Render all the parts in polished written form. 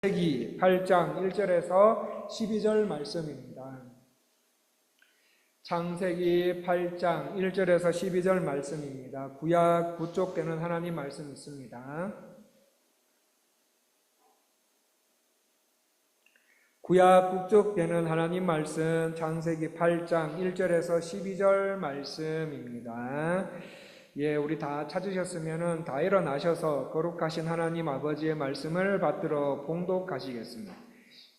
창세기 8장 1절에서 12절 말씀입니다. 창세기 8장 1절에서 12절 말씀입니다. 구약 구쪽되는 하나님 말씀 있습니다. 구약 북쪽되는 하나님 말씀 창세기 8장 1절에서 12절 말씀입니다. 우리 다 찾으셨으면 다 일어나셔서 거룩하신 하나님 아버지의 말씀을 받들어 봉독하시겠습니다.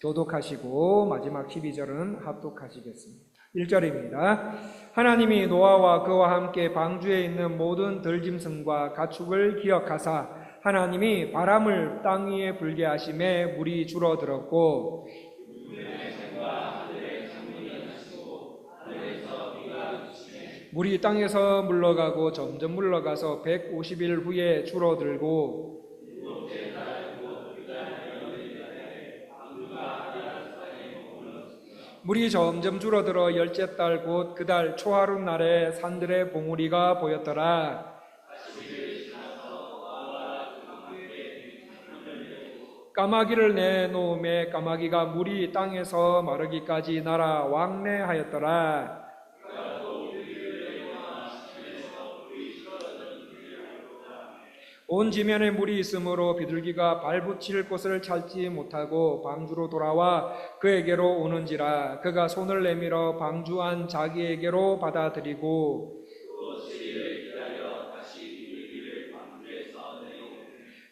교독하시고 마지막 12절은 합독하시겠습니다. 1절입니다. 하나님이 노아와 그와 함께 방주에 있는 모든 들짐승과 가축을 기억하사 하나님이 바람을 땅 위에 불게 하심에 물이 줄어들었고 물이 땅에서 물러가고 점점 물러가서 150일 후에 줄어들고 물이 점점 줄어들어 열째 달 곧 그 달 초하룻 날에 산들의 봉우리가 보였더라. 까마귀를 내놓음에 까마귀가 물이 땅에서 마르기까지 날아 왕래하였더라. 온 지면에 물이 있으므로 비둘기가 발붙일 곳을 찾지 못하고 방주로 돌아와 그에게로 오는지라. 그가 손을 내밀어 방주 안 자기에게로 받아들이고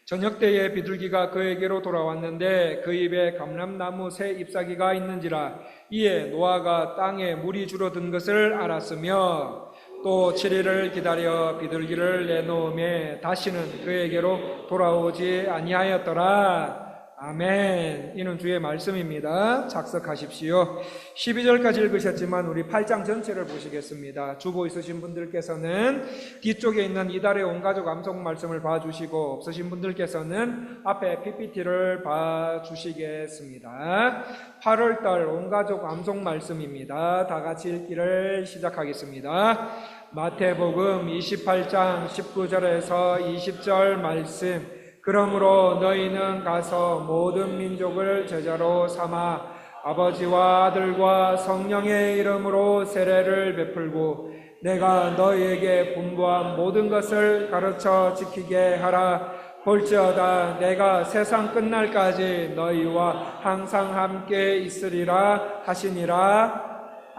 저녁 때에 비둘기가 그에게로 돌아왔는데 그 입에 감람나무 새 잎사귀가 있는지라. 이에 노아가 땅에 물이 줄어든 것을 알았으며 또 7일을 기다려 비둘기를 내놓음에 다시는 그에게로 돌아오지 아니하였더라. 아멘. 이는 주의 말씀입니다. 작석하십시오. 12절까지 읽으셨지만 우리 8장 전체를 보시겠습니다. 주보 있으신 분들께서는 뒤쪽에 있는 이달의 온가족 암송 말씀을 봐주시고 없으신 분들께서는 앞에 PPT를 봐주시겠습니다. 8월달 온가족 암송 말씀입니다. 다 같이 읽기를 시작하겠습니다. 마태복음 28장 19절에서 20절 말씀. 그러므로 너희는 가서 모든 민족을 제자로 삼아 아버지와 아들과 성령의 이름으로 세례를 베풀고 내가 너희에게 분부한 모든 것을 가르쳐 지키게 하라. 볼지어다 내가 세상 끝날까지 너희와 항상 함께 있으리라 하시니라.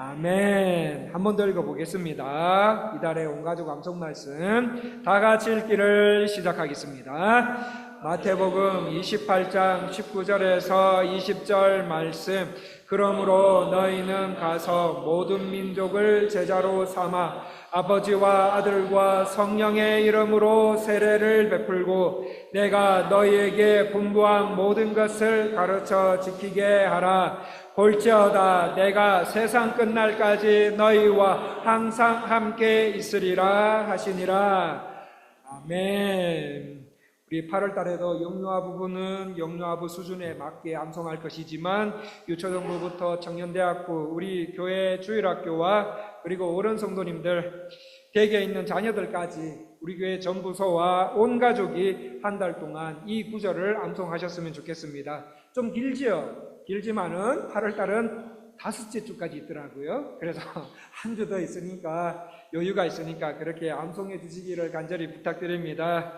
아멘. 한 번 더 읽어보겠습니다. 이달의 온가족 암송 말씀 다 같이 읽기를 시작하겠습니다. 마태복음 28장 19절에서 20절 말씀. 그러므로 너희는 가서 모든 민족을 제자로 삼아 아버지와 아들과 성령의 이름으로 세례를 베풀고 내가 너희에게 분부한 모든 것을 가르쳐 지키게 하라. 볼지어다 내가 세상 끝날까지 너희와 항상 함께 있으리라 하시니라. 아멘. 우리 8월 달에도 영유아 부부는 영유아부 수준에 맞게 암송할 것이지만 유초등부부터 청년대학부, 우리 교회 주일학교와 그리고 어른 성도님들, 댁에 있는 자녀들까지 우리 교회 전부소와 온 가족이 한 달 동안 이 구절을 암송하셨으면 좋겠습니다. 좀 길지요? 길지만은 8월 달은 5째 주까지 있더라고요. 그래서 한 주 더 있으니까 여유가 있으니까 그렇게 암송해 주시기를 간절히 부탁드립니다.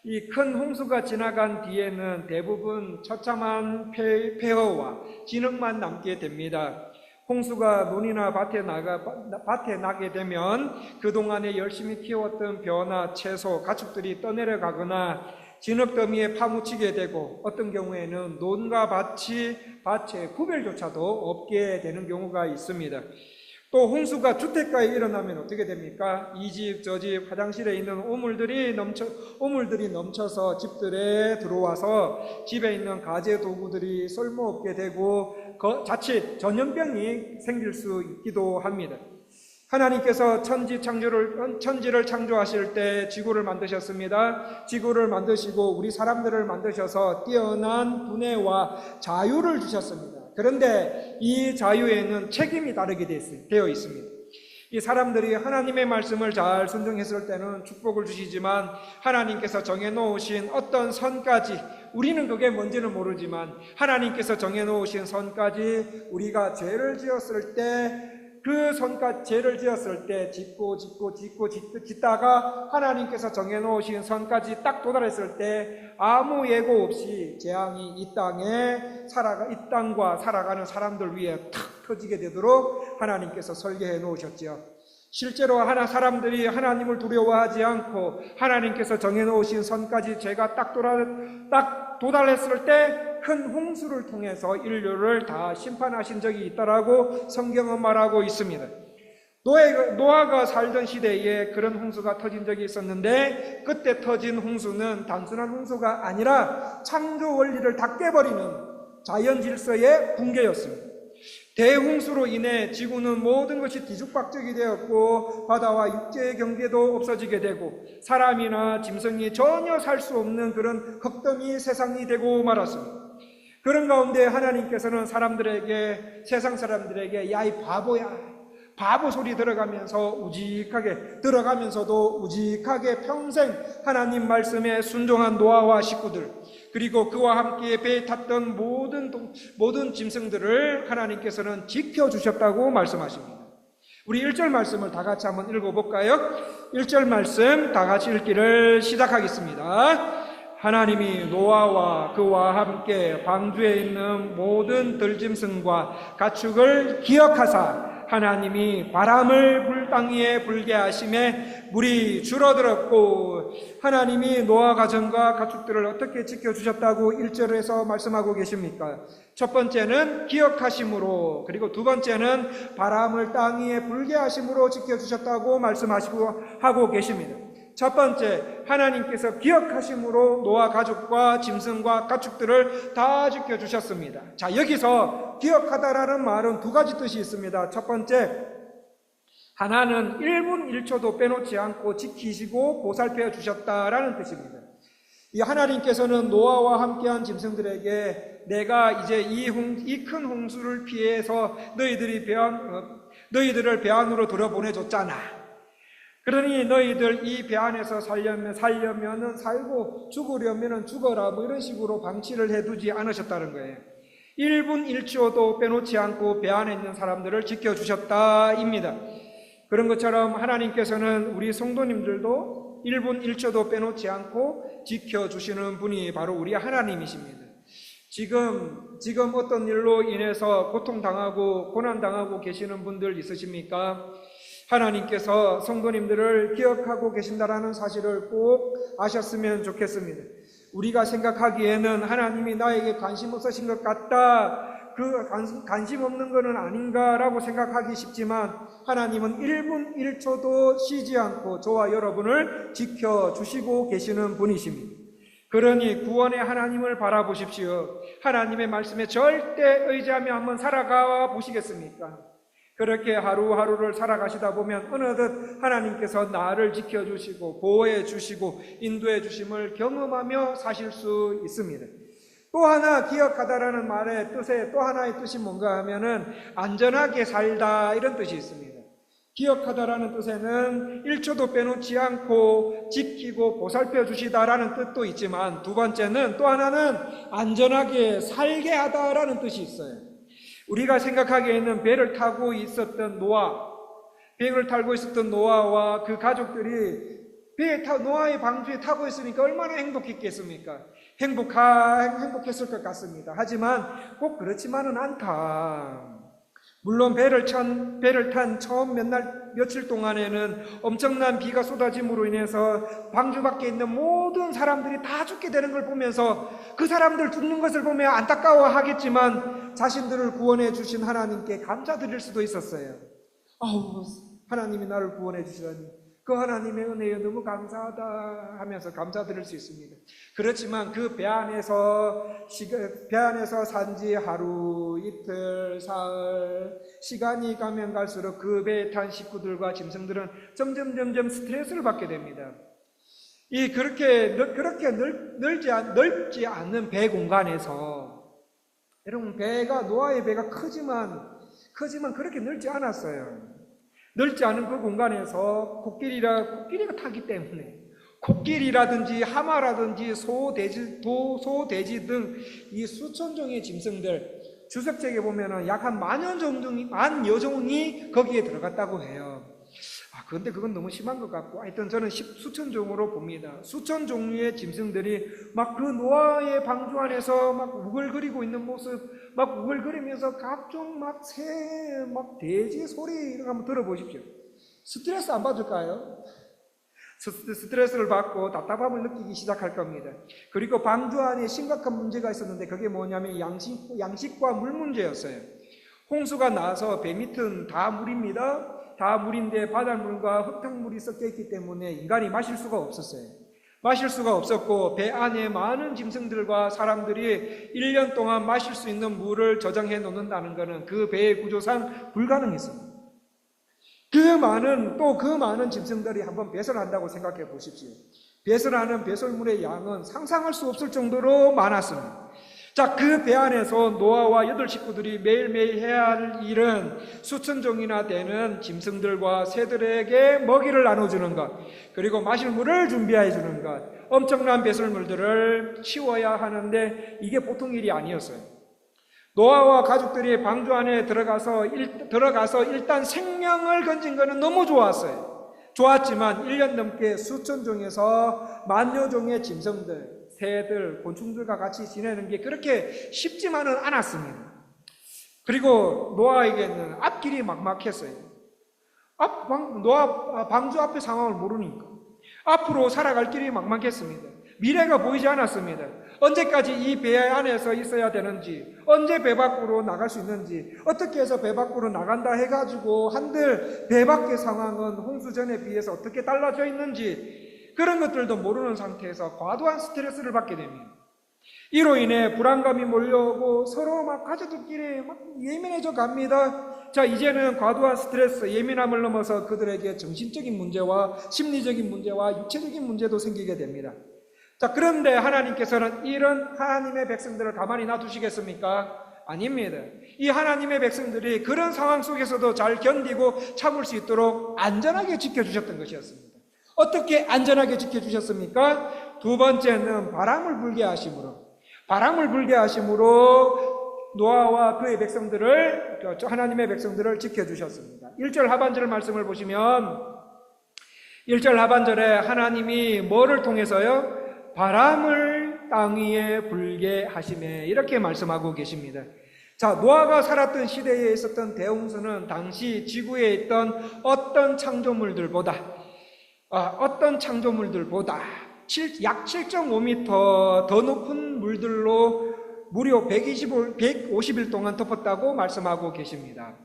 이 큰 홍수가 지나간 뒤에는 대부분 처참한 폐허와 진흙만 남게 됩니다. 홍수가 논이나 밭에 나게 되면 그동안에 열심히 키웠던 벼나 채소, 가축들이 떠내려가거나 진흙더미에 파묻히게 되고 어떤 경우에는 논과 밭의 구별조차도 없게 되는 경우가 있습니다. 또 홍수가 주택가에 일어나면 어떻게 됩니까? 이 집, 저 집, 화장실에 있는 오물들이 넘쳐서 집들에 들어와서 집에 있는 가재 도구들이 쓸모없게 되고 자칫 전염병이 생길 수 있기도 합니다. 하나님께서 천지를 창조하실 때 지구를 만드셨습니다. 지구를 만드시고 우리 사람들을 만드셔서 뛰어난 두뇌와 자유를 주셨습니다. 그런데 이 자유에는 책임이 따르게 되어 있습니다. 이 사람들이 하나님의 말씀을 잘 순종했을 때는 축복을 주시지만 하나님께서 정해놓으신 어떤 선까지, 우리는 그게 뭔지는 모르지만 하나님께서 정해놓으신 선까지 우리가 죄를 지었을 때 그 선까지, 죄를 지었을 때 짓다가 하나님께서 정해놓으신 선까지 딱 도달했을 때 아무 예고 없이 재앙이 이 땅과 살아가는 사람들 위에 탁 터지게 되도록 하나님께서 설계해 놓으셨지요. 실제로 사람들이 하나님을 두려워하지 않고 하나님께서 정해놓으신 선까지 죄가 딱 도달했을 때 큰 홍수를 통해서 인류를 다 심판하신 적이 있다라고 성경은 말하고 있습니다. 노아가 살던 시대에 그런 홍수가 터진 적이 있었는데 그때 터진 홍수는 단순한 홍수가 아니라 창조 원리를 다 깨버리는 자연 질서의 붕괴였습니다. 대홍수로 인해 지구는 모든 것이 뒤죽박죽이 되었고 바다와 육지의 경계도 없어지게 되고 사람이나 짐승이 전혀 살 수 없는 그런 흑더미 세상이 되고 말았습니다. 그런 가운데 하나님께서는 세상 사람들에게 야, 이 바보야, 바보 소리 들어가면서도 우직하게 평생 하나님 말씀에 순종한 노아와 식구들, 그리고 그와 함께 배에 탔던 모든 짐승들을 하나님께서는 지켜주셨다고 말씀하십니다. 우리 1절 말씀을 다 같이 한번 읽어볼까요? 1절 말씀 다 같이 읽기를 시작하겠습니다. 하나님이 노아와 그와 함께 방주에 있는 모든 들짐승과 가축을 기억하사 하나님이 바람을 불 땅 위에 불게 하심에 물이 줄어들었고, 하나님이 노아 가정과 가축들을 어떻게 지켜주셨다고 1절에서 말씀하고 계십니까? 첫 번째는 기억하심으로, 그리고 두 번째는 바람을 땅 위에 불게 하심으로 지켜주셨다고 말씀하고 계십니다. 첫 번째, 하나님께서 기억하심으로 노아 가족과 짐승과 가축들을 다 지켜주셨습니다. 자, 여기서 기억하다라는 말은 두 가지 뜻이 있습니다. 첫 번째, 하나는 1분 1초도 빼놓지 않고 지키시고 보살펴 주셨다라는 뜻입니다. 이 하나님께서는 노아와 함께한 짐승들에게 내가 이제 이 큰 홍수를 피해서 너희들을 배 안으로 들어보내줬잖아. 그러니 너희들 이 배 안에서 살려면은 살고 죽으려면은 죽어라, 뭐 이런 식으로 방치를 해두지 않으셨다는 거예요. 1분 1초도 빼놓지 않고 배 안에 있는 사람들을 지켜주셨다입니다. 그런 것처럼 하나님께서는 우리 성도님들도 1분 1초도 빼놓지 않고 지켜주시는 분이 바로 우리 하나님이십니다. 지금 어떤 일로 인해서 고통당하고 고난당하고 계시는 분들 있으십니까? 하나님께서 성도님들을 기억하고 계신다라는 사실을 꼭 아셨으면 좋겠습니다. 우리가 생각하기에는 하나님이 나에게 관심 없으신 것 같다, 그 관심 없는 것은 아닌가라고 생각하기 쉽지만 하나님은 1분 1초도 쉬지 않고 저와 여러분을 지켜주시고 계시는 분이십니다. 그러니 구원의 하나님을 바라보십시오. 하나님의 말씀에 절대 의지하며 한번 살아가 보시겠습니까? 그렇게 하루하루를 살아가시다 보면 어느덧 하나님께서 나를 지켜주시고 보호해 주시고 인도해 주심을 경험하며 사실 수 있습니다. 또 하나, 기억하다라는 말의 뜻에 또 하나의 뜻이 뭔가 하면은 안전하게 살다, 이런 뜻이 있습니다. 기억하다라는 뜻에는 1초도 빼놓지 않고 지키고 보살펴 주시다라는 뜻도 있지만 두 번째는, 또 하나는 안전하게 살게 하다라는 뜻이 있어요. 우리가 생각하기에는 배를 타고 있었던 노아와 그 가족들이 노아의 방주에 타고 있으니까 얼마나 행복했겠습니까? 행복했을 것 같습니다. 하지만 꼭 그렇지만은 않다. 물론 배를 탄 처음 며칠 동안에는 엄청난 비가 쏟아짐으로 인해서 방주 밖에 있는 모든 사람들이 다 죽게 되는 걸 보면서 그 사람들 죽는 것을 보며 안타까워하겠지만 자신들을 구원해 주신 하나님께 감사드릴 수도 있었어요. 하나님이 나를 구원해 주시다니, 그 하나님의 은혜에 너무 감사하다 하면서 감사드릴 수 있습니다. 그렇지만 그 배 안에서 산지 하루, 이틀, 사흘, 시간이 가면 갈수록 그 배에 탄 식구들과 짐승들은 점점 스트레스를 받게 됩니다. 그렇게 넓지 않는 배 공간에서, 여러분, 노아의 배가 크지만 그렇게 넓지 않았어요. 넓지 않은 그 공간에서 코끼리가 타기 때문에 코끼리라든지 하마라든지 소, 돼지 등 이 수천 종의 짐승들, 주석책에 보면은 약 한 만여 종이 거기에 들어갔다고 해요. 그런데 그건 너무 심한 것 같고, 하여튼 저는 수천 종으로 봅니다. 수천 종류의 짐승들이 막 그 노아의 방주 안에서 막 우글거리고 있는 모습, 막 우글거리면서 각종 막 새, 막 돼지 소리 이런 거 한번 들어보십시오. 스트레스 안 받을까요? 스트레스를 받고 답답함을 느끼기 시작할 겁니다. 그리고 방주 안에 심각한 문제가 있었는데 그게 뭐냐면 양식과 물 문제였어요. 홍수가 나서 배 밑은 다 물입니다. 다 물인데 바닷물과 흙탕물이 섞여 있기 때문에 인간이 마실 수가 없었어요. 마실 수가 없었고 배 안에 많은 짐승들과 사람들이 1년 동안 마실 수 있는 물을 저장해 놓는다는 것은 그 배의 구조상 불가능했습니다. 그 많은 짐승들이 한번 배설한다고 생각해 보십시오. 배설하는 배설물의 양은 상상할 수 없을 정도로 많았습니다. 자, 그 배 안에서 노아와 8 식구들이 매일매일 해야 할 일은 수천 종이나 되는 짐승들과 새들에게 먹이를 나눠주는 것, 그리고 마실 물을 준비해 주는 것, 엄청난 배설물들을 치워야 하는데 이게 보통 일이 아니었어요. 노아와 가족들이 방주 안에 들어가서 일단 생명을 건진 것은 너무 좋았어요. 좋았지만 1년 넘게 수천 종에서 만여 종의 짐승들, 새들, 곤충들과 같이 지내는 게 그렇게 쉽지만은 않았습니다. 그리고 노아에게는 앞길이 막막했어요. 노아 방주 앞의 상황을 모르니까 앞으로 살아갈 길이 막막했습니다. 미래가 보이지 않았습니다. 언제까지 이 배 안에서 있어야 되는지, 언제 배 밖으로 나갈 수 있는지, 어떻게 해서 배 밖으로 나간다 해가지고 한들 배 밖의 상황은 홍수 전에 비해서 어떻게 달라져 있는지 그런 것들도 모르는 상태에서 과도한 스트레스를 받게 됩니다. 이로 인해 불안감이 몰려오고 서로 막 가족들끼리 막 예민해져 갑니다. 자, 이제는 과도한 스트레스, 예민함을 넘어서 그들에게 정신적인 문제와 심리적인 문제와 육체적인 문제도 생기게 됩니다. 자, 그런데 하나님께서는 이런 하나님의 백성들을 가만히 놔두시겠습니까? 아닙니다. 이 하나님의 백성들이 그런 상황 속에서도 잘 견디고 참을 수 있도록 안전하게 지켜주셨던 것이었습니다. 어떻게 안전하게 지켜주셨습니까? 두 번째는 바람을 불게 하심으로 노아와 그의 백성들을, 하나님의 백성들을 지켜주셨습니다. 1절 하반절 말씀을 보시면 1절 하반절에 하나님이 뭐를 통해서요? 바람을 땅 위에 불게 하시매, 이렇게 말씀하고 계십니다. 자, 노아가 살았던 시대에 있었던 대홍수는 당시 지구에 있던 어떤 창조물들보다 약 7.5m 더 높은 물들로 무려 150일 동안 덮었다고 말씀하고 계십니다.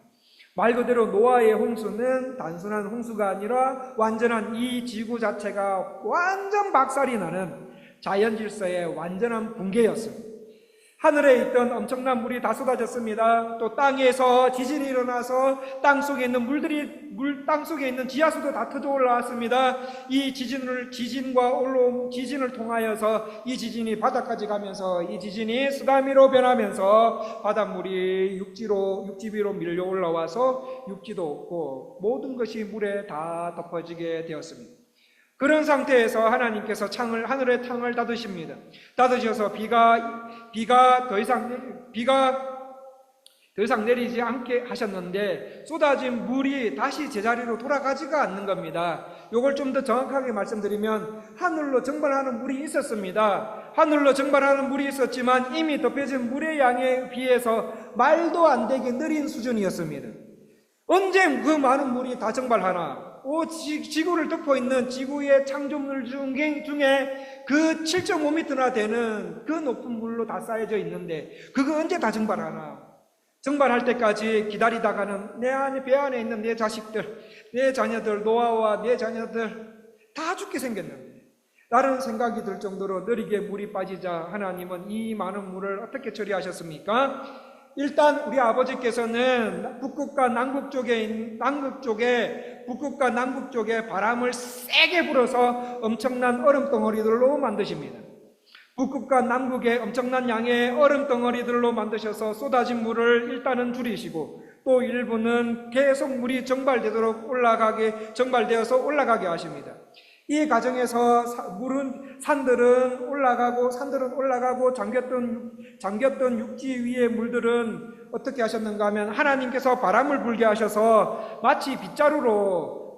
말 그대로 노아의 홍수는 단순한 홍수가 아니라 완전한 이 지구 자체가 완전 박살이 나는 자연 질서의 완전한 붕괴였습니다. 하늘에 있던 엄청난 물이 다 쏟아졌습니다. 또 땅에서 지진이 일어나서 땅속에 있는 지하수도 다 터져 올라왔습니다. 이 지진을 통하여서 이 지진이 바다까지 가면서 이 지진이 쓰나미로 변하면서 바닷물이 육지 위로 밀려 올라와서 육지도 없고 모든 것이 물에 다 덮어지게 되었습니다. 그런 상태에서 하나님께서 하늘의 창을 닫으십니다. 닫으셔서 비가 더 이상 내리지 않게 하셨는데 쏟아진 물이 다시 제자리로 돌아가지가 않는 겁니다. 이걸 좀 더 정확하게 말씀드리면 하늘로 증발하는 물이 있었습니다. 하늘로 증발하는 물이 있었지만 이미 덮여진 물의 양에 비해서 말도 안 되게 느린 수준이었습니다. 언제 그 많은 물이 다 증발하나? 지구를 덮고 있는 지구의 창조물 중에 그 7.5m나 되는 그 높은 물로 다 쌓여져 있는데 그거 언제 다 증발하나? 증발할 때까지 기다리다가는 배 안에 있는 내 자식들, 내 자녀들, 노아와 내 자녀들 다 죽게 생겼는데 라는 생각이 들 정도로 느리게 물이 빠지자 하나님은 이 많은 물을 어떻게 처리하셨습니까? 일단 우리 아버지께서는 북극과 남극 쪽에 바람을 세게 불어서 엄청난 얼음 덩어리들로 만드십니다. 북극과 남극에 엄청난 양의 얼음 덩어리들로 만드셔서 쏟아진 물을 일단은 줄이시고 또 일부는 계속 물이 정발되어서 올라가게 하십니다. 이 과정에서 산들은 올라가고 잠겼던 육지 위의 물들은 어떻게 하셨는가 하면 하나님께서 바람을 불게 하셔서 마치 빗자루로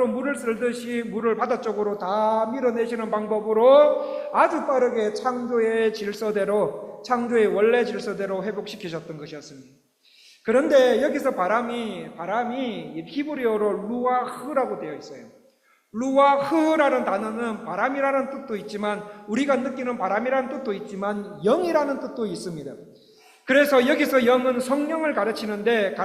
물을 쓸듯이 물을 바다 쪽으로 다 밀어내시는 방법으로 아주 빠르게 창조의 원래 질서대로 회복시키셨던 것이었습니다. 그런데 여기서 바람이 히브리어로 루아흐라고 되어 있어요. 루아흐라는 단어는 바람이라는 뜻도 있지만, 우리가 느끼는 바람이라는 뜻도 있지만 영이라는 뜻도 있습니다. 그래서 여기서 영은 성령을 가리키는데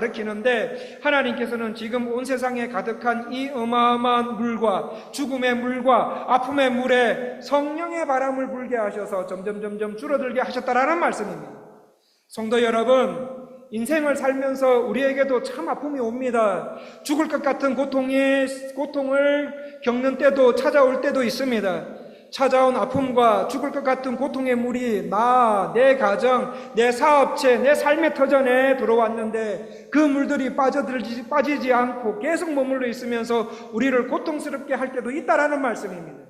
하나님께서는 지금 온 세상에 가득한 이 어마어마한 물과 죽음의 물과 아픔의 물에 성령의 바람을 불게 하셔서 점점 줄어들게 하셨다라는 말씀입니다. 성도 여러분, 인생을 살면서 우리에게도 참 아픔이 옵니다. 죽을 것 같은 고통을 겪는 때도 찾아올 때도 있습니다. 찾아온 아픔과 죽을 것 같은 고통의 물이 내 가정, 내 사업체, 내 삶의 터전에 들어왔는데 그 물들이 빠지지 않고 계속 머물러 있으면서 우리를 고통스럽게 할 때도 있다라는 말씀입니다.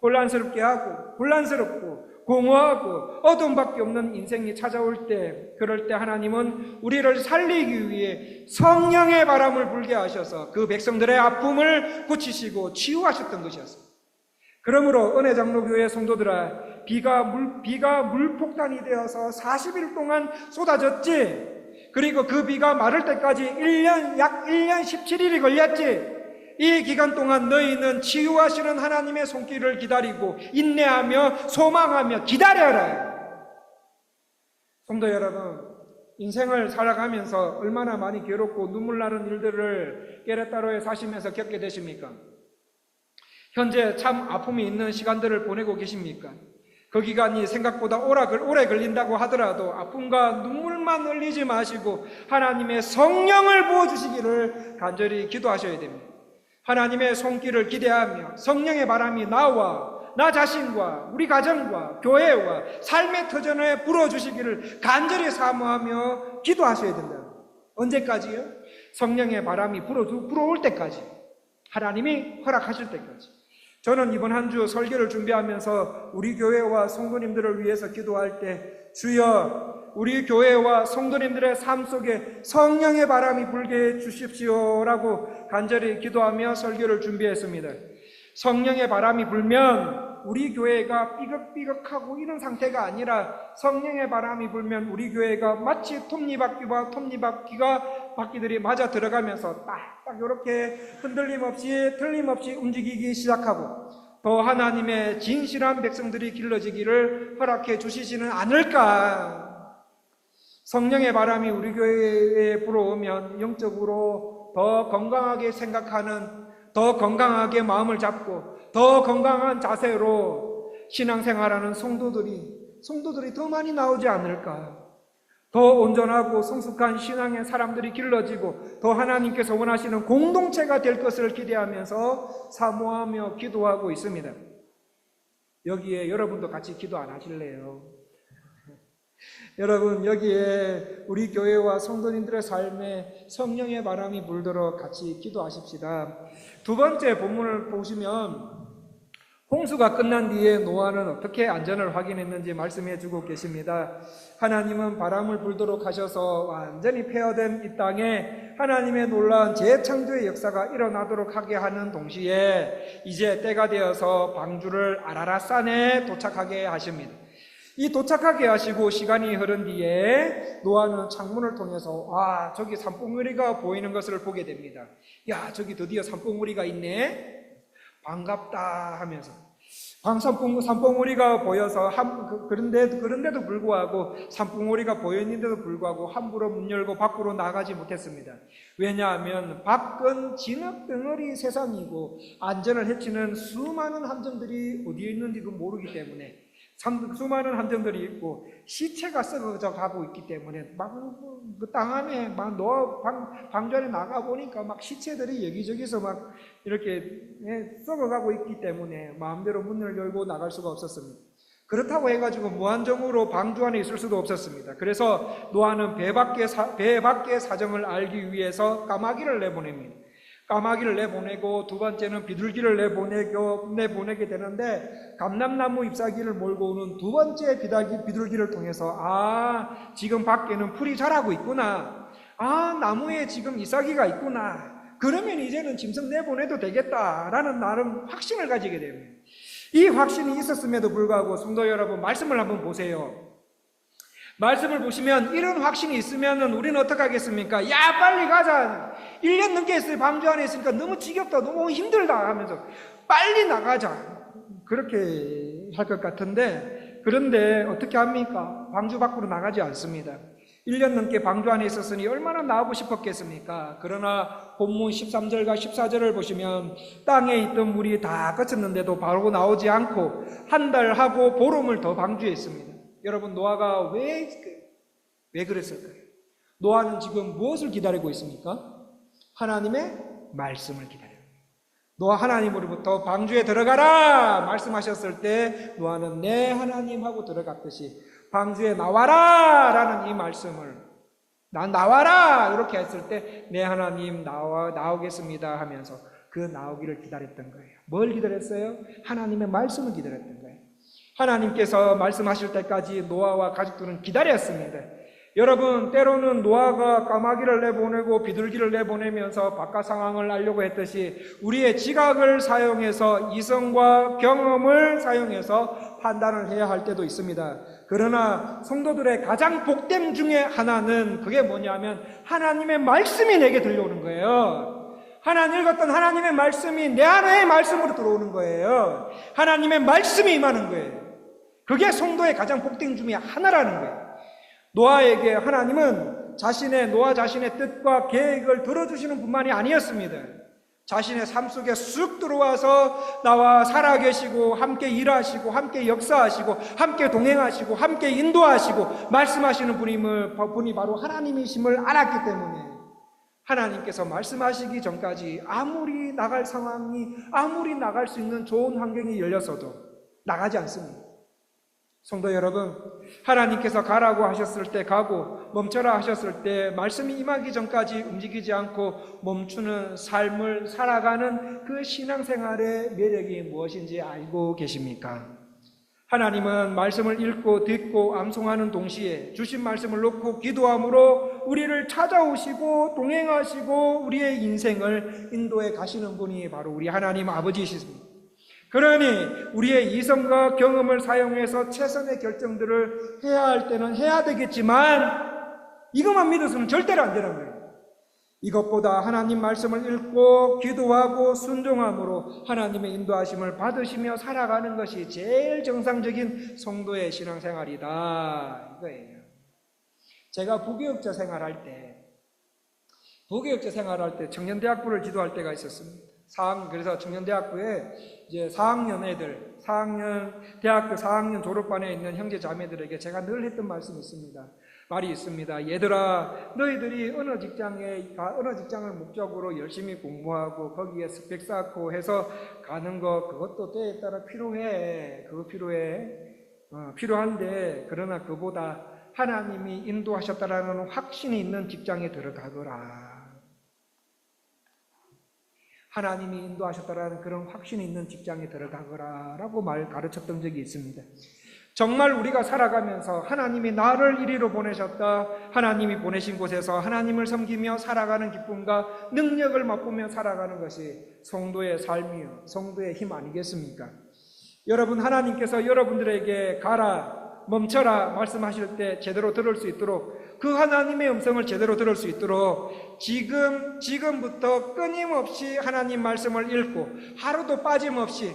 혼란스럽게 하고 불란스럽고 공허하고 어둠밖에 없는 인생이 찾아올 때, 그럴 때 하나님은 우리를 살리기 위해 성령의 바람을 불게 하셔서 그 백성들의 아픔을 고치시고 치유하셨던 것이었습니다. 그러므로 은혜장로교회 성도들아, 비가 물폭탄이 되어서 40일 동안 쏟아졌지. 그리고 그 비가 마를 때까지 약 1년 17일이 걸렸지. 이 기간 동안 너희는 치유하시는 하나님의 손길을 기다리고 인내하며 소망하며 기다려라. 성도 여러분, 인생을 살아가면서 얼마나 많이 괴롭고 눈물 나는 일들을 깨레따로에 사시면서 겪게 되십니까? 현재 참 아픔이 있는 시간들을 보내고 계십니까? 그 기간이 생각보다 오래 걸린다고 하더라도 아픔과 눈물만 흘리지 마시고 하나님의 성령을 부어주시기를 간절히 기도하셔야 됩니다. 하나님의 손길을 기대하며 성령의 바람이 나와 나 자신과 우리 가정과 교회와 삶의 터전에 불어주시기를 간절히 사모하며 기도하셔야 된다. 언제까지요? 성령의 바람이 불어올 때까지, 하나님이 허락하실 때까지. 저는 이번 한 주 설교를 준비하면서 우리 교회와 성도님들을 위해서 기도할 때, 주여 우리 교회와 성도님들의 삶 속에 성령의 바람이 불게 해 주십시오라고 간절히 기도하며 설교를 준비했습니다. 성령의 바람이 불면 우리 교회가 삐걱삐걱하고 이런 상태가 아니라, 성령의 바람이 불면 우리 교회가 마치 톱니바퀴들이 맞아 들어가면서 딱 이렇게 흔들림 없이 틀림없이 움직이기 시작하고, 더 하나님의 진실한 백성들이 길러지기를 허락해 주시지는 않을까. 성령의 바람이 우리 교회에 불어오면 영적으로 더 건강하게 생각하는, 더 건강하게 마음을 잡고 더 건강한 자세로 신앙생활하는 성도들이 더 많이 나오지 않을까. 더 온전하고 성숙한 신앙의 사람들이 길러지고 더 하나님께서 원하시는 공동체가 될 것을 기대하면서 사모하며 기도하고 있습니다. 여기에 여러분도 같이 기도 안 하실래요? 여러분, 여기에 우리 교회와 성도님들의 삶에 성령의 바람이 불도록 같이 기도하십시다. 두 번째 본문을 보시면 홍수가 끝난 뒤에 노아는 어떻게 안전을 확인했는지 말씀해 주고 계십니다. 하나님은 바람을 불도록 하셔서 완전히 폐허된 이 땅에 하나님의 놀라운 재창조의 역사가 일어나도록 하게 하는 동시에 이제 때가 되어서 방주를 아라랏산에 도착하게 하십니다. 이 도착하게 하시고 시간이 흐른 뒤에 노아는 창문을 통해서 저기 산봉우리가 보이는 것을 보게 됩니다. 야, 저기 드디어 산봉우리가 있네. 반갑다 하면서 산봉우리가 보여서 그런데도 불구하고 산봉우리가 보였는데도 불구하고 함부로 문 열고 밖으로 나가지 못했습니다. 왜냐하면 밖은 진흙덩어리 세상이고 안전을 해치는 수많은 함정들이 어디에 있는지도 모르기 때문에, 수많은 함정들이 있고 시체가 썩어져 가고 있기 때문에 그 땅 안에 방주 안에 나가 보니까 시체들이 여기저기서 이렇게 썩어가고 있기 때문에 마음대로 문을 열고 나갈 수가 없었습니다. 그렇다고 해가지고 무한정으로 방주 안에 있을 수도 없었습니다. 그래서 노아는 배 밖의 사정을 알기 위해서 까마귀를 내보냅니다. 까마귀를 내보내고 두 번째는 비둘기를 내보내게 되는데 감람나무 잎사귀를 몰고 오는 두 번째 비둘기를 통해서 지금 밖에는 풀이 자라고 있구나. 나무에 지금 잎사귀가 있구나. 그러면 이제는 짐승 내보내도 되겠다라는 나름 확신을 가지게 됩니다. 이 확신이 있었음에도 불구하고 성도 여러분, 말씀을 한번 보세요. 말씀을 보시면 이런 확신이 있으면 우리는 어떻게 하겠습니까? 야, 빨리 가자. 1년 넘게 있어요. 방주 안에 있으니까 너무 지겹다, 너무 힘들다 하면서 빨리 나가자. 그렇게 할 것 같은데, 그런데 어떻게 합니까? 방주 밖으로 나가지 않습니다. 1년 넘게 방주 안에 있었으니 얼마나 나오고 싶었겠습니까? 그러나 본문 13절과 14절을 보시면 땅에 있던 물이 다 걷혔는데도 바로 나오지 않고 한 달 하고 보름을 더 방주에 있습니다. 여러분, 노아가 왜 그랬을까요? 노아는 지금 무엇을 기다리고 있습니까? 하나님의 말씀을 기다려요. 노아 하나님으로부터 방주에 들어가라 말씀하셨을 때 노아는 내 하나님 하고 들어갔듯이 방주에 나와라 라는 이 말씀을 난 나와라 이렇게 했을 때 내 하나님 나오겠습니다 하면서 그 나오기를 기다렸던 거예요. 뭘 기다렸어요? 하나님의 말씀을 기다렸던 거예요. 하나님께서 말씀하실 때까지 노아와 가족들은 기다렸습니다. 여러분, 때로는 노아가 까마귀를 내보내고 비둘기를 내보내면서 바깥 상황을 알려고 했듯이 우리의 지각을 사용해서 이성과 경험을 사용해서 판단을 해야 할 때도 있습니다. 그러나 성도들의 가장 복됨 중에 하나는 그게 뭐냐면 하나님의 말씀이 내게 들려오는 거예요. 하나 읽었던 하나님의 말씀이 내 안의 말씀으로 들어오는 거예요. 하나님의 말씀이 임하는 거예요. 그게 성도의 가장 복된 중에 하나라는 거예요. 노아에게 하나님은 노아 자신의 뜻과 계획을 들어주시는 뿐만이 아니었습니다. 자신의 삶 속에 쑥 들어와서 나와 살아계시고 함께 일하시고 함께 역사하시고 함께 동행하시고 함께 인도하시고 말씀하시는 분이 바로 하나님이심을 알았기 때문에 하나님께서 말씀하시기 전까지 아무리 나갈 상황이 아무리 나갈 수 있는 좋은 환경이 열렸어도 나가지 않습니다. 성도 여러분, 하나님께서 가라고 하셨을 때 가고 멈춰라 하셨을 때 말씀이 임하기 전까지 움직이지 않고 멈추는 삶을 살아가는 그 신앙생활의 매력이 무엇인지 알고 계십니까? 하나님은 말씀을 읽고 듣고 암송하는 동시에 주신 말씀을 놓고 기도함으로 우리를 찾아오시고 동행하시고 우리의 인생을 인도해 가시는 분이 바로 우리 하나님 아버지이십니다. 그러니 우리의 이성과 경험을 사용해서 최선의 결정들을 해야 할 때는 해야 되겠지만 이것만 믿어서는 절대로 안 되는 거예요. 이것보다 하나님 말씀을 읽고 기도하고 순종함으로 하나님의 인도하심을 받으시며 살아가는 것이 제일 정상적인 성도의 신앙생활이다 이거예요. 제가 부교육자 생활할 때 청년대학부를 지도할 때가 있었습니다. 그래서 청년대학부에 이제 4학년 애들, 대학교 4학년 졸업반에 있는 형제 자매들에게 제가 늘 했던 말씀이 있습니다. 말이 있습니다. 얘들아, 너희들이 어느 직장을 목적으로 열심히 공부하고 거기에 스펙 쌓고 해서 가는 거 그것도 때에 따라 필요해. 그거 필요한데 그러나 그보다 하나님이 인도하셨다라는 확신이 있는 직장에 들어가거라. 하나님이 인도하셨다라는 그런 확신이 있는 직장에 들어가거라라고 가르쳤던 적이 있습니다. 정말 우리가 살아가면서 하나님이 나를 이리로 보내셨다, 하나님이 보내신 곳에서 하나님을 섬기며 살아가는 기쁨과 능력을 맛보며 살아가는 것이 성도의 삶이요, 성도의 힘 아니겠습니까? 여러분, 하나님께서 여러분들에게 가라, 멈춰라 말씀하실 때 제대로 들을 수 있도록, 그 하나님의 음성을 제대로 들을 수 있도록 지금부터 끊임없이 하나님 말씀을 읽고 하루도 빠짐없이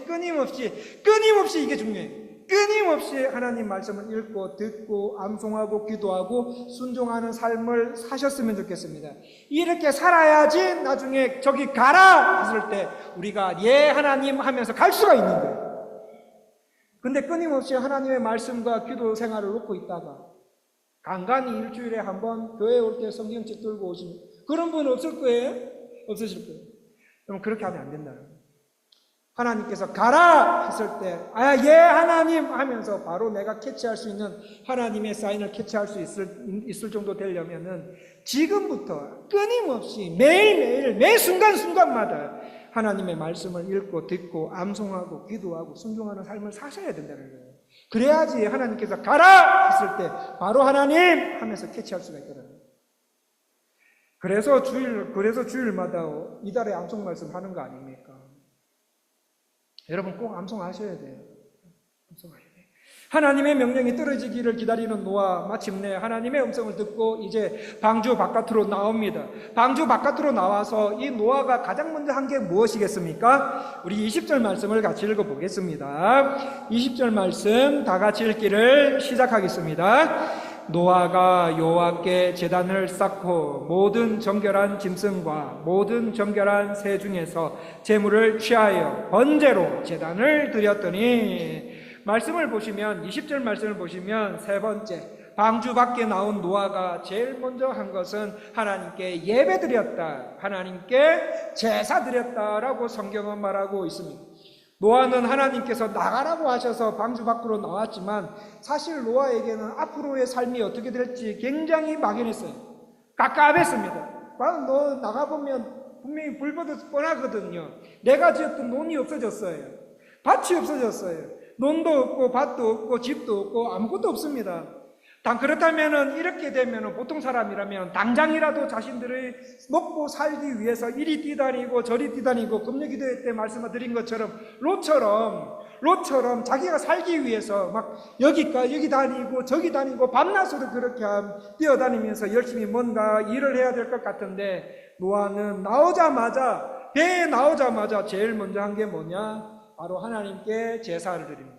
끊임없이 이게 중요해요. 끊임없이 하나님 말씀을 읽고 듣고 암송하고 기도하고 순종하는 삶을 사셨으면 좋겠습니다. 이렇게 살아야지 나중에 저기 가라 했을 때 우리가 예 하나님 하면서 갈 수가 있는 거예요. 근데 끊임없이 하나님의 말씀과 기도 생활을 놓고 있다가 간간히 일주일에 한 번 교회 올 때 성경책 들고 오시면 그런 분 없을 거예요? 없으실 거예요. 그럼 그렇게 하면 안 된다는 거예요. 하나님께서 가라 했을 때, 예, 하나님 하면서 바로 내가 캐치할 수 있는 하나님의 사인을 캐치할 수 있을 정도 되려면은 지금부터 끊임없이 매일매일 매 순간순간마다 하나님의 말씀을 읽고 듣고 암송하고 기도하고 순종하는 삶을 사셔야 된다는 거예요. 그래야지 하나님께서 가라 했을 때 바로 하나님 하면서 캐치할 수가 있거든요. 그래서 주일마다 이달에 암송 말씀 하는 거 아닙니까? 여러분 꼭 암송하셔야 돼요. 암송하셔야 돼요. 하나님의 명령이 떨어지기를 기다리는 노아, 마침내 하나님의 음성을 듣고 이제 방주 바깥으로 나옵니다. 방주 바깥으로 나와서 이 노아가 가장 먼저 한 게 무엇이겠습니까? 우리 20절 말씀을 같이 읽어보겠습니다. 20절 말씀 다 같이 읽기를 시작하겠습니다. 노아가 여호와께 제단을 쌓고 모든 정결한 짐승과 모든 정결한 새 중에서 제물을 취하여 번제로 제단을 드렸더니, 말씀을 보시면 20절 말씀을 보시면 세 번째 방주 밖에 나온 노아가 제일 먼저 한 것은 하나님께 예배드렸다, 하나님께 제사드렸다라고 성경은 말하고 있습니다. 노아는 하나님께서 나가라고 하셔서 방주 밖으로 나왔지만 사실 노아에게는 앞으로의 삶이 어떻게 될지 굉장히 막연했어요. 깝깝했습니다. 너 나가보면 분명히 불보듯 뻔하거든요. 내가 지었던 논이 없어졌어요. 밭이 없어졌어요. 논도 없고 밭도 없고 집도 없고 아무것도 없습니다. 그렇다면 이렇게 되면 보통 사람이라면 당장이라도 자신들의 먹고 살기 위해서 이리 뛰다니고 저리 뛰다니고 금요기도회 때 말씀드린 것처럼 롯처럼 자기가 살기 위해서 막 여기 다니고 저기 다니고 밤낮으로 그렇게 뛰어다니면서 열심히 뭔가 일을 해야 될 것 같은데, 노아는 배에 나오자마자 제일 먼저 한 게 뭐냐? 바로 하나님께 제사를 드립니다.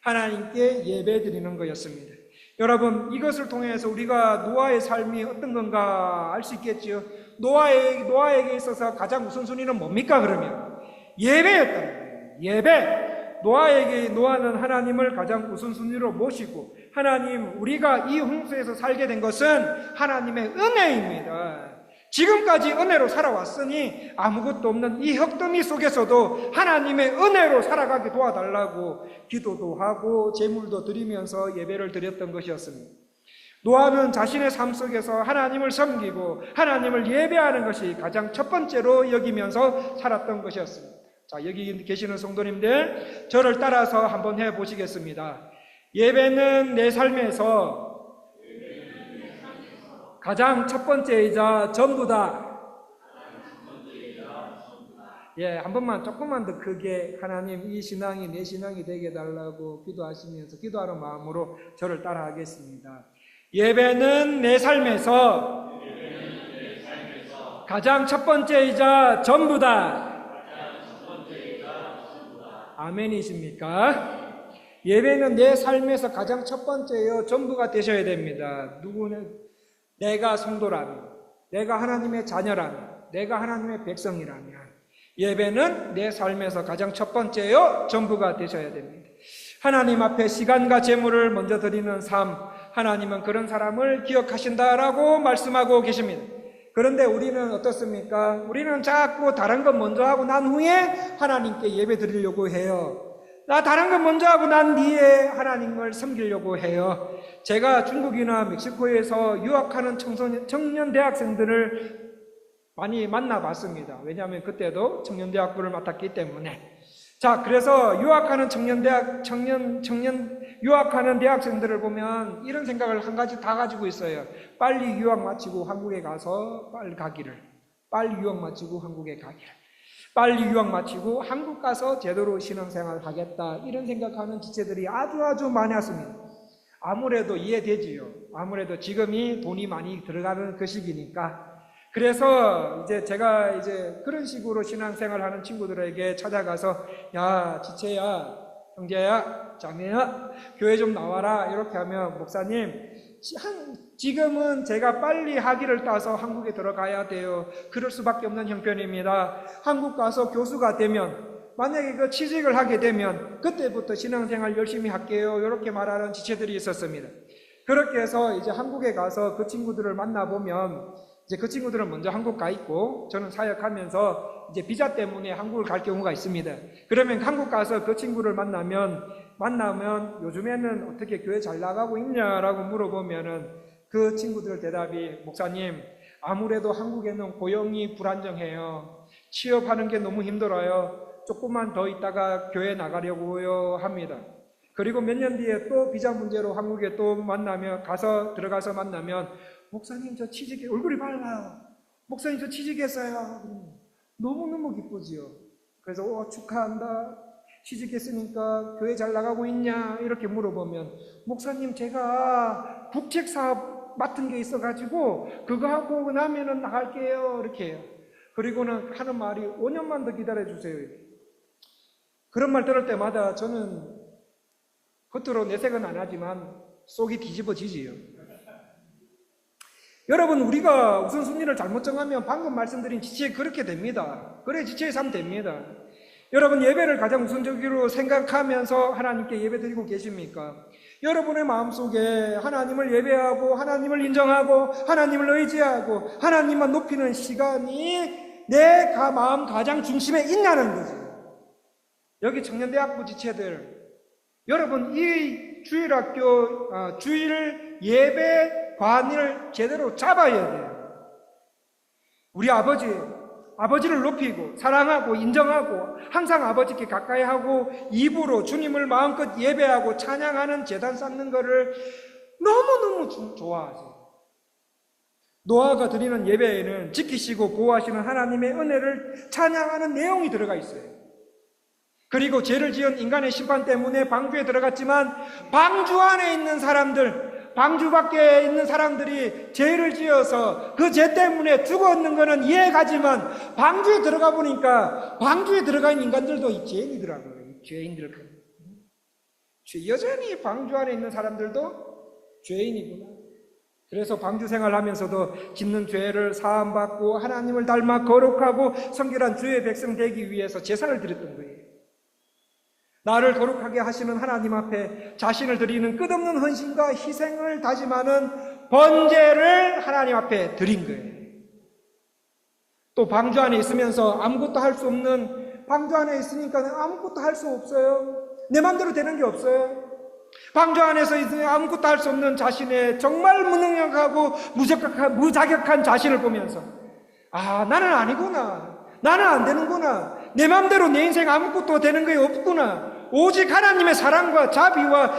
하나님께 예배 드리는 거였습니다. 여러분, 이것을 통해서 우리가 노아의 삶이 어떤 건가 알 수 있겠지요. 노아에게 있어서 가장 우선순위는 뭡니까? 그러면 예배였다는 거예요. 예배. 노아는 하나님을 가장 우선순위로 모시고, 하나님, 우리가 이 홍수에서 살게 된 것은 하나님의 은혜입니다. 지금까지 은혜로 살아왔으니 아무것도 없는 이 흙더미 속에서도 하나님의 은혜로 살아가게 도와달라고 기도도 하고 제물도 드리면서 예배를 드렸던 것이었습니다. 노아는 자신의 삶 속에서 하나님을 섬기고 하나님을 예배하는 것이 가장 첫 번째로 여기면서 살았던 것이었습니다. 자, 여기 계시는 성도님들, 저를 따라서 한번 해보시겠습니다. 예배는 내 삶에서 가장 첫 번째이자 전부다. 예, 한 번만 조금만 더 크게 하나님, 이 신앙이 내 신앙이 되게 해달라고 기도하시면서 기도하는 마음으로 저를 따라하겠습니다. 예배는 내 삶에서 가장 첫 번째이자 전부다. 아멘이십니까? 예배는 내 삶에서 가장 첫 번째요 전부가 되셔야 됩니다. 내가 성도라면, 내가 하나님의 자녀라면, 내가 하나님의 백성이라면 예배는 내 삶에서 가장 첫 번째요 전부가 되셔야 됩니다. 하나님 앞에 시간과 재물을 먼저 드리는 삶, 하나님은 그런 사람을 기억하신다라고 말씀하고 계십니다. 그런데 우리는 어떻습니까? 우리는 자꾸 다른 것 먼저 하고 난 후에 하나님께 예배 드리려고 해요. 나 다른 거 먼저 하고 난 뒤에 하나님을 섬기려고 해요. 제가 중국이나 멕시코에서 유학하는 청년 대학생들을 많이 만나봤습니다. 왜냐하면 그때도 청년대학부를 맡았기 때문에. 자, 그래서 유학하는 유학하는 대학생들을 보면 이런 생각을 한 가지 다 가지고 있어요. 빨리 유학 마치고 한국에 가서 빨리 유학 마치고 한국에 가기를. 빨리 유학 마치고 한국 가서 제대로 신앙생활 하겠다, 이런 생각하는 지체들이 아주 많이 왔습니다. 아무래도 이해되지요. 아무래도 지금이 돈이 많이 들어가는 그 시기니까. 그래서 제가 그런 식으로 신앙생활 하는 친구들에게 찾아가서, 야, 지체야, 형제야, 자매야, 교회 좀 나와라, 이렇게 하면, 목사님, 지금은 제가 빨리 학위를 따서 한국에 들어가야 돼요. 그럴 수밖에 없는 형편입니다. 한국 가서 교수가 되면, 만약에 그 취직을 하게 되면 그때부터 신앙생활 열심히 할게요, 이렇게 말하는 지체들이 있었습니다. 그렇게 해서 한국에 가서 그 친구들을 만나보면 이제 그 친구들은 먼저 한국 가 있고 저는 사역하면서 이제 비자 때문에 한국을 갈 경우가 있습니다. 그러면 한국 가서 그 친구를 만나면 요즘에는 어떻게 교회 잘 나가고 있냐라고 물어보면은 그 친구들 대답이, 목사님, 아무래도 한국에는 고용이 불안정해요. 취업하는 게 너무 힘들어요. 조금만 더 있다가 교회 나가려고요 합니다. 그리고 몇 년 뒤에 또 비자 문제로 한국에 또 들어가서 만나면, 목사님 저 얼굴이 밝아요. 목사님 저 취직했어요. 너무너무 기쁘지요. 그래서 축하한다. 취직했으니까 교회 잘 나가고 있냐? 이렇게 물어보면, 목사님 제가 국책사업 맡은 게 있어가지고 그거 하고 나면은 나갈게요. 이렇게 해요. 그리고는 하는 말이 5년만 더 기다려주세요. 그런 말 들을 때마다 저는 겉으로 내색은 안 하지만 속이 뒤집어지지요. 여러분, 우리가 우선순위를 잘못 정하면 방금 말씀드린 지체에 그렇게 됩니다. 그래 지체의 삶 됩니다. 여러분, 예배를 가장 우선적으로 생각하면서 하나님께 예배드리고 계십니까? 여러분의 마음속에 하나님을 예배하고 하나님을 인정하고 하나님을 의지하고 하나님만 높이는 시간이 내 마음 가장 중심에 있냐는 거죠. 여기 청년대학부 지체들, 여러분 이 주일학교 주일 예배관을 제대로 잡아야 돼요. 우리 아버지를 높이고 사랑하고 인정하고 항상 아버지께 가까이 하고 입으로 주님을 마음껏 예배하고 찬양하는 제단 쌓는 것을 너무너무 좋아하세요. 노아가 드리는 예배에는 지키시고 보호하시는 하나님의 은혜를 찬양하는 내용이 들어가 있어요. 그리고 죄를 지은 인간의 심판 때문에 방주에 들어갔지만 방주 안에 있는 사람들, 방주 밖에 있는 사람들이 죄를 지어서 그 죄 때문에 죽었는 거는 이해가지만 방주에 들어가 보니까 방주에 들어간 인간들도 죄인이더라고요. 죄인들. 여전히 방주 안에 있는 사람들도 죄인이구나. 그래서 방주 생활하면서도 짓는 죄를 사함받고 하나님을 닮아 거룩하고 성결한 주의 백성 되기 위해서 제사를 드렸던 거예요. 나를 거룩하게 하시는 하나님 앞에 자신을 드리는 끝없는 헌신과 희생을 다짐하는 번제를 하나님 앞에 드린 거예요. 또 방주 안에 있으면서 아무것도 할 수 없는, 방주 안에 있으니까 아무것도 할 수 없어요. 내 맘대로 되는 게 없어요. 방주 안에서 있으면 아무것도 할 수 없는 자신의 정말 무능력하고 무자격한 자신을 보면서, 나는 아니구나. 나는 안 되는구나. 내 맘대로 내 인생 아무것도 되는 게 없구나. 오직 하나님의 사랑과 자비와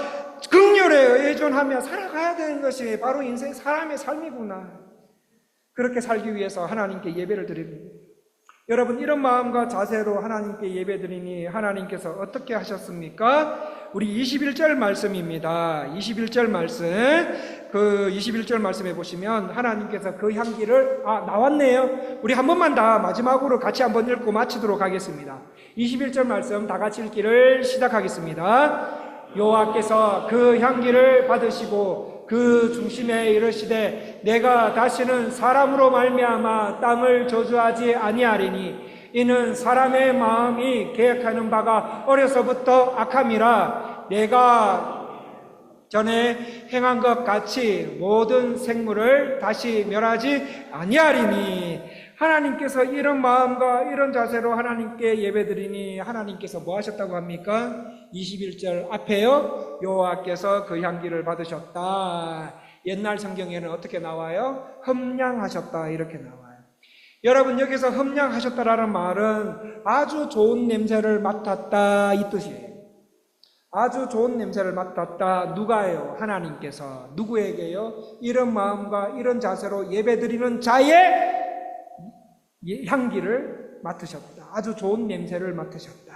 긍휼에 의존하며 살아가야 되는 것이 바로 인생 사람의 삶이구나. 그렇게 살기 위해서 하나님께 예배를 드립니다. 여러분, 이런 마음과 자세로 하나님께 예배드리니 하나님께서 어떻게 하셨습니까? 우리 21절 말씀입니다. 21절 말씀, 그 21절 말씀에 보시면 하나님께서 그 향기를, 나왔네요. 우리 한 번만 다 마지막으로 같이 한번 읽고 마치도록 하겠습니다. 21절 말씀 다 같이 읽기를 시작하겠습니다. 여호와께서 그 향기를 받으시고 그 중심에 이르시되 내가 다시는 사람으로 말미암아 땅을 저주하지 아니하리니 이는 사람의 마음이 계획하는 바가 어려서부터 악함이라 내가 전에 행한 것 같이 모든 생물을 다시 멸하지 아니하리니. 하나님께서 이런 마음과 이런 자세로 하나님께 예배드리니 하나님께서 뭐 하셨다고 합니까? 21절 앞에요. 여호와께서 그 향기를 받으셨다. 옛날 성경에는 어떻게 나와요? 흠량하셨다 이렇게 나와요. 여러분, 여기서 흠량하셨다라는 말은 아주 좋은 냄새를 맡았다 이 뜻이에요. 아주 좋은 냄새를 맡았다. 누가요? 하나님께서. 누구에게요? 이런 마음과 이런 자세로 예배드리는 자의 향기를 맡으셨다. 아주 좋은 냄새를 맡으셨다.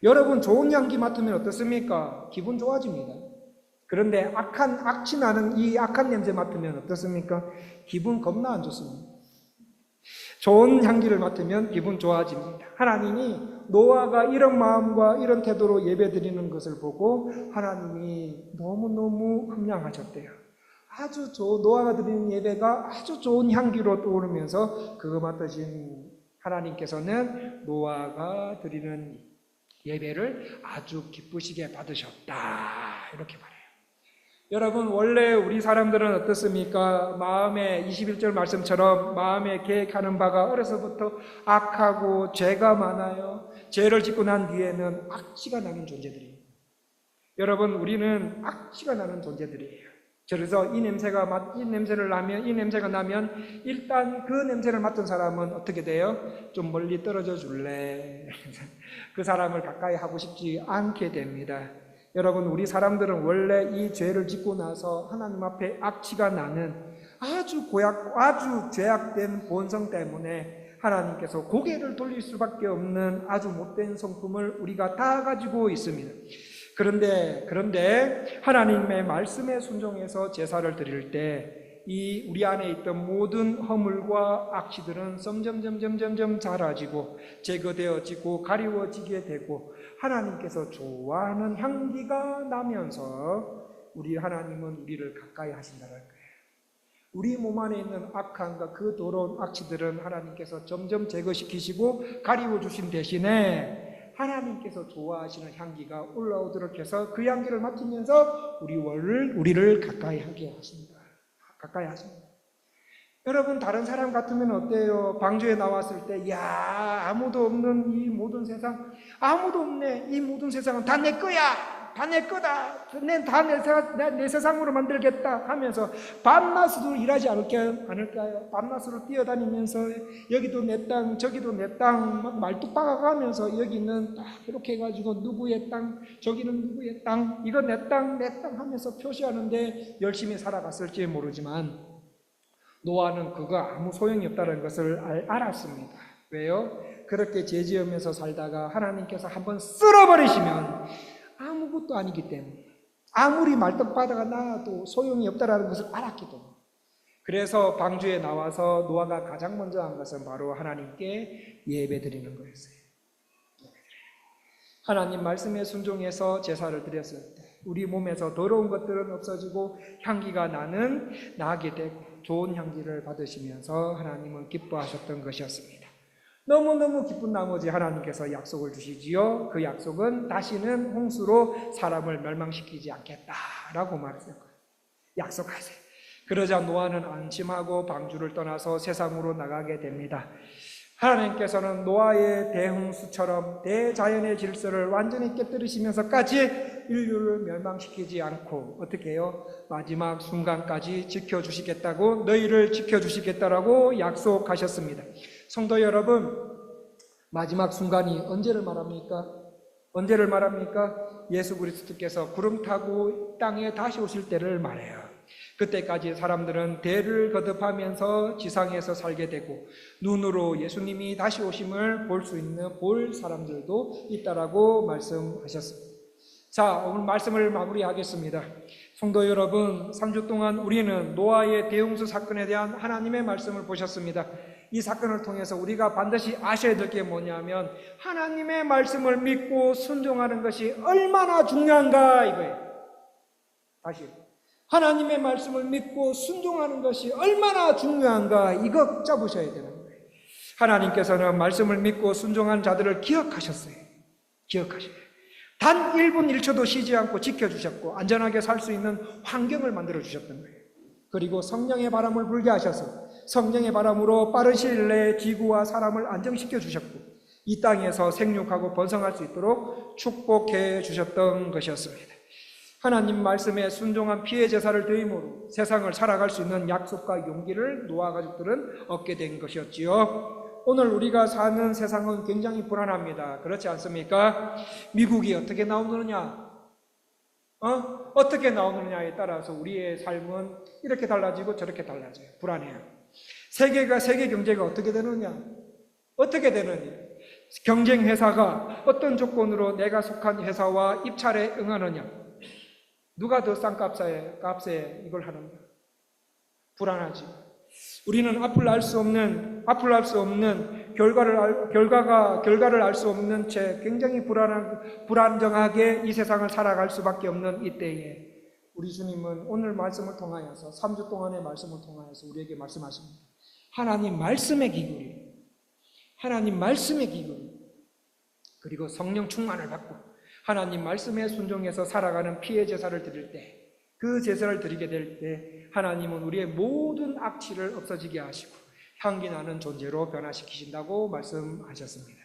여러분, 좋은 향기 맡으면 어떻습니까? 기분 좋아집니다. 그런데 악취 나는 이 악한 냄새 맡으면 어떻습니까? 기분 겁나 안 좋습니다. 좋은 향기를 맡으면 기분 좋아집니다. 하나님이 노아가 이런 마음과 이런 태도로 예배드리는 것을 보고 하나님이 너무너무 흠량하셨대요. 노아가 드리는 예배가 아주 좋은 향기로 떠오르면서 그거 맡으신 하나님께서는 노아가 드리는 예배를 아주 기쁘시게 받으셨다. 이렇게 말해요. 여러분, 원래 우리 사람들은 어떻습니까? 마음에 21절 말씀처럼 마음에 계획하는 바가 어려서부터 악하고 죄가 많아요. 죄를 짓고 난 뒤에는 악취가 나는 존재들이에요. 여러분, 우리는 악취가 나는 존재들이에요. 그래서 이 냄새가 나면 일단 그 냄새를 맡은 사람은 어떻게 돼요? 좀 멀리 떨어져 줄래? 그 사람을 가까이 하고 싶지 않게 됩니다. 여러분, 우리 사람들은 원래 이 죄를 짓고 나서 하나님 앞에 악취가 나는 아주 죄악된 본성 때문에 하나님께서 고개를 돌릴 수밖에 없는 아주 못된 성품을 우리가 다 가지고 있습니다. 그런데 하나님의 말씀에 순종해서 제사를 드릴 때 이 우리 안에 있던 모든 허물과 악취들은 점점 사라지고 제거되어지고 가리워지게 되고 하나님께서 좋아하는 향기가 나면서 우리 하나님은 우리를 가까이 하신다는 거예요. 우리 몸 안에 있는 악함과 그 더러운 악취들은 하나님께서 점점 제거시키시고 가리워주신 대신에 하나님께서 좋아하시는 향기가 올라오도록 해서 그 향기를 맡으면서 우리를 가까이 하게 하십니다. 여러분, 다른 사람 같으면 어때요? 방주에 나왔을 때, 야, 아무도 없는 이 모든 세상, 아무도 없네. 이 모든 세상은 다 내 거야. 다 내 거다. 내 세상으로 만들겠다 하면서 밤낮으로 일하지 않을까요? 밤낮으로 뛰어다니면서 여기도 내 땅, 저기도 내 땅, 막 말뚝 박아가면서 여기는 딱 이렇게 해가지고 누구의 땅, 저기는 누구의 땅, 이거 내 땅 하면서 표시하는데 열심히 살아갔을지 모르지만 노아는 그거 아무 소용이 없다는 것을 알았습니다. 왜요? 그렇게 죄지으면서 살다가 하나님께서 한번 쓸어버리시면 아무것도 아니기 때문에 아무리 말뚝바다가 나도 소용이 없다는 것을 알았기 때문에 그래서 방주에 나와서 노아가 가장 먼저 한 것은 바로 하나님께 예배드리는 거였어요. 하나님 말씀에 순종해서 제사를 드렸을 때 우리 몸에서 더러운 것들은 없어지고 향기가 나게 되고 좋은 향기를 받으시면서 하나님은 기뻐하셨던 것이었습니다. 너무너무 기쁜 나머지 하나님께서 약속을 주시지요. 그 약속은 다시는 홍수로 사람을 멸망시키지 않겠다라고 말했어요. 약속하세요. 그러자 노아는 안심하고 방주를 떠나서 세상으로 나가게 됩니다. 하나님께서는 노아의 대홍수처럼 대자연의 질서를 완전히 깨뜨리시면서까지 인류를 멸망시키지 않고 어떻게 해요? 마지막 순간까지 지켜주시겠다고 너희를 지켜주시겠다라고 약속하셨습니다. 성도 여러분, 마지막 순간이 언제를 말합니까? 예수 그리스도께서 구름 타고 땅에 다시 오실 때를 말해요. 그때까지 사람들은 대를 거듭하면서 지상에서 살게 되고 눈으로 예수님이 다시 오심을 볼 사람들도 있다라고 말씀하셨습니다. 자, 오늘 말씀을 마무리하겠습니다. 성도 여러분, 3주 동안 우리는 노아의 대홍수 사건에 대한 하나님의 말씀을 보셨습니다. 이 사건을 통해서 우리가 반드시 아셔야 될 게 뭐냐면 하나님의 말씀을 믿고 순종하는 것이 얼마나 중요한가 이거예요. 다시 하나님의 말씀을 믿고 순종하는 것이 얼마나 중요한가 이거 잡으셔야 되는 거예요. 하나님께서는 말씀을 믿고 순종한 자들을 기억하셨어요. 단 1분 1초도 쉬지 않고 지켜주셨고 안전하게 살 수 있는 환경을 만들어주셨던 거예요. 그리고 성령의 바람을 불게 하셔서 성령의 바람으로 빠른 시일 내에 지구와 사람을 안정시켜 주셨고 이 땅에서 생육하고 번성할 수 있도록 축복해 주셨던 것이었습니다. 하나님 말씀에 순종한 피의 제사를 드림으로 세상을 살아갈 수 있는 약속과 용기를 노아 가족들은 얻게 된 것이었지요. 오늘 우리가 사는 세상은 굉장히 불안합니다. 그렇지 않습니까? 미국이 어떻게 나오느냐? 어떻게 나오느냐에 따라서 우리의 삶은 이렇게 달라지고 저렇게 달라져요. 불안해요. 세계 경제가 어떻게 되느냐? 경쟁 회사가 어떤 조건으로 내가 속한 회사와 입찰에 응하느냐? 누가 더 싼 값에 이걸 하는가? 불안하지. 우리는 앞을 알 수 없는 결과를 알 수 없는 채 굉장히 불안정하게 이 세상을 살아갈 수밖에 없는 이때에 우리 주님은 오늘 말씀을 통하여서 3주 동안의 말씀을 통하여서 우리에게 말씀하십니다. 하나님 말씀의 기구리 그리고 성령 충만을 받고 하나님 말씀에 순종해서 살아가는 피의 제사를 드릴 때 그 제사를 드리게 될 때 하나님은 우리의 모든 악취를 없어지게 하시고 향기 나는 존재로 변화시키신다고 말씀하셨습니다.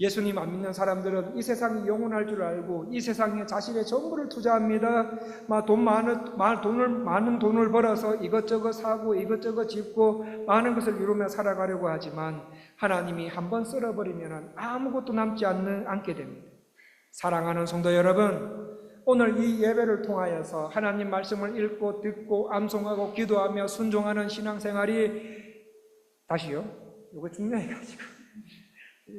예수님 안 믿는 사람들은 이 세상이 영원할 줄 알고 이 세상에 자신의 전부를 투자합니다. 많은 돈을 벌어서 이것저것 사고 이것저것 짓고 많은 것을 이루며 살아가려고 하지만 하나님이 한번 쓸어버리면 아무것도 남지 않게 됩니다. 사랑하는 성도 여러분, 오늘 이 예배를 통하여서 하나님 말씀을 읽고 듣고 암송하고 기도하며 순종하는 신앙생활이 다시요? 이거 중요해가지고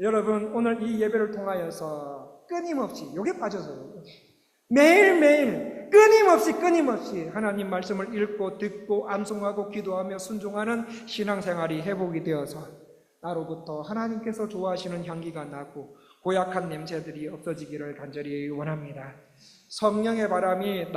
여러분 오늘 이 예배를 통하여서 끊임없이 요게 빠져서요. 매일매일 끊임없이 하나님 말씀을 읽고 듣고 암송하고 기도하며 순종하는 신앙생활이 회복이 되어서 나로부터 하나님께서 좋아하시는 향기가 나고 고약한 냄새들이 없어지기를 간절히 원합니다. 성령의 바람이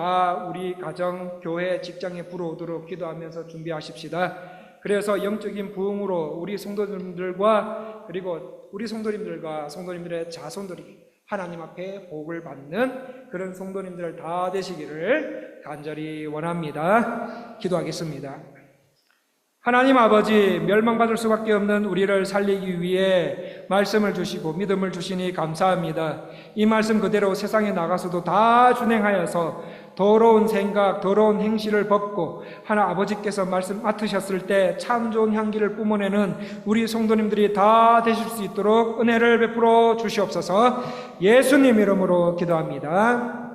우리 가정, 교회, 직장에 불어오도록 기도하면서 준비하십시다. 그래서 영적인 부흥으로 우리 성도님들과 그리고 우리 성도님들과 성도님들의 자손들이 하나님 앞에 복을 받는 그런 성도님들 다 되시기를 간절히 원합니다. 기도하겠습니다. 하나님 아버지, 멸망받을 수밖에 없는 우리를 살리기 위해 말씀을 주시고 믿음을 주시니 감사합니다. 이 말씀 그대로 세상에 나가서도 다 준행하여서 더러운 생각, 더러운 행실을 벗고 아버지께서 말씀 맡으셨을 때 참 좋은 향기를 뿜어내는 우리 성도님들이 다 되실 수 있도록 은혜를 베풀어 주시옵소서. 예수님 이름으로 기도합니다.